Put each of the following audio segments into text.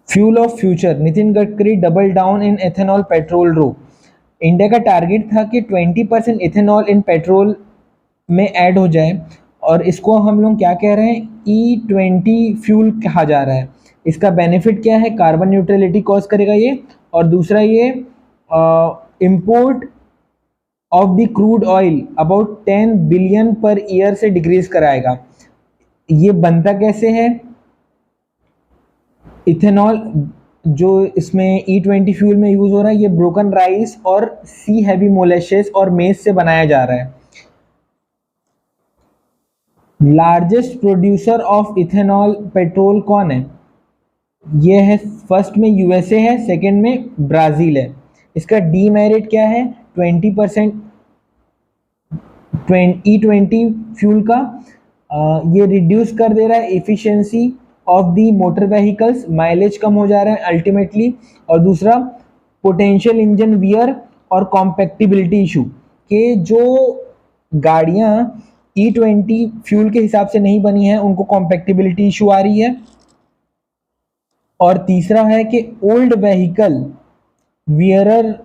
Fuel of future, Nitin Gadkari double down in ethanol petrol row. India का target था कि 20% ethanol in petrol में add हो जाए, और इसको हम लोग क्या कह रहे हैं, E20 फ्यूल कहा जा रहा है। इसका बेनिफिट क्या है, कार्बन न्यूट्रलिटी कॉज करेगा ये, और दूसरा ये import of the crude oil about 10 billion per year से डिक्रीज कराएगा। ये बनता कैसे है, इथेनॉल जो इसमें E20 फ्यूल में यूज हो रहा है, ये ब्रोकन राइस और सी हैवी मोलेसेस और मेज से बनाया जा रहा है। Largest producer of ethanol petrol कौन है, ये है फर्स्ट में यूएसए है, सेकंड में ब्राज़ील है। इसका डीमेरिट क्या है, 20% E20 फ्यूल का ये रिड्यूस कर दे रहा है efficiency of the motor vehicles, mileage कम हो जा रहा है अल्टीमेटली। और दूसरा पोटेंशियल इंजन वियर और कॉम्पैक्टिबिलिटी इशू, के जो गाड़ियाँ E20 फ्यूल के हिसाब से नहीं बनी है उनको कॉम्पैक्टिबिलिटी इशू आ रही है। और तीसरा है कि ओल्ड व्हीकल वियरर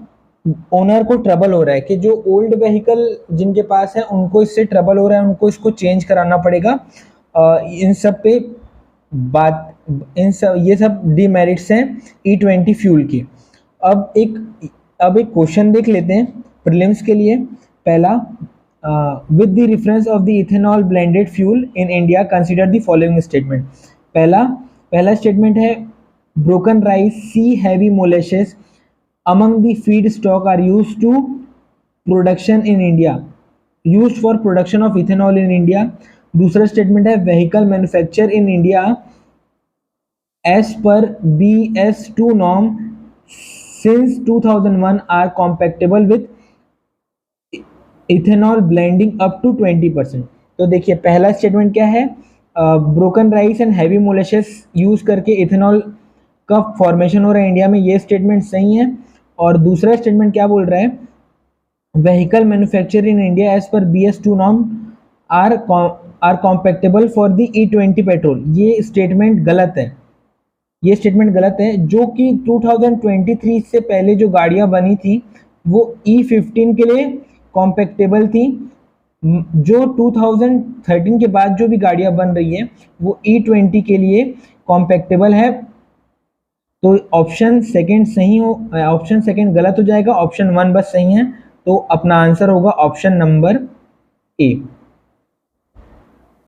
ओनर को ट्रबल हो रहा है, कि जो ओल्ड व्हीकल जिनके पास है उनको इससे ट्रबल हो रहा है, उनको इसको चेंज कराना पड़ेगा। इन सब पे बात, ये सब डीमेरिट्स हैं E20 फ्यूल की। अब एक क्वेश्चन देख लेते हैं प्रीलिम्स के लिए। पहला, with the reference of the ethanol blended fuel in India consider the following statement. पहला स्टेटमेंट है, broken rice C heavy molasses among the feedstock are used for production of ethanol in India। दूसरा statement है, vehicle manufacture in India as per BS2 norm since 2001 are compatible with ethanol blending up to 20%। तो देखिए पहला statement क्या है, broken rice and heavy molasses use करके ethanol का formation हो रहा है इंडिया में, ये स्टेटमेंट सही है। और दूसरा स्टेटमेंट क्या बोल रहा है, vehicle manufacture in India as per BS2 norm are compatible for the E20 petrol, ये स्टेटमेंट गलत है। ये स्टेटमेंट गलत है, जो कि 2023 से पहले जो गाड़ियां बनी थी वो E15 के लिए कॉम्पैक्टेबल थी। जो 2013 के बाद जो भी गाड़ियां बन रही है वो E20 के लिए कॉम्पैक्टेबल है। तो ऑप्शन सेकंड गलत हो जाएगा, ऑप्शन 1 बस सही है। तो अपना आंसर होगा ऑप्शन नंबर ए।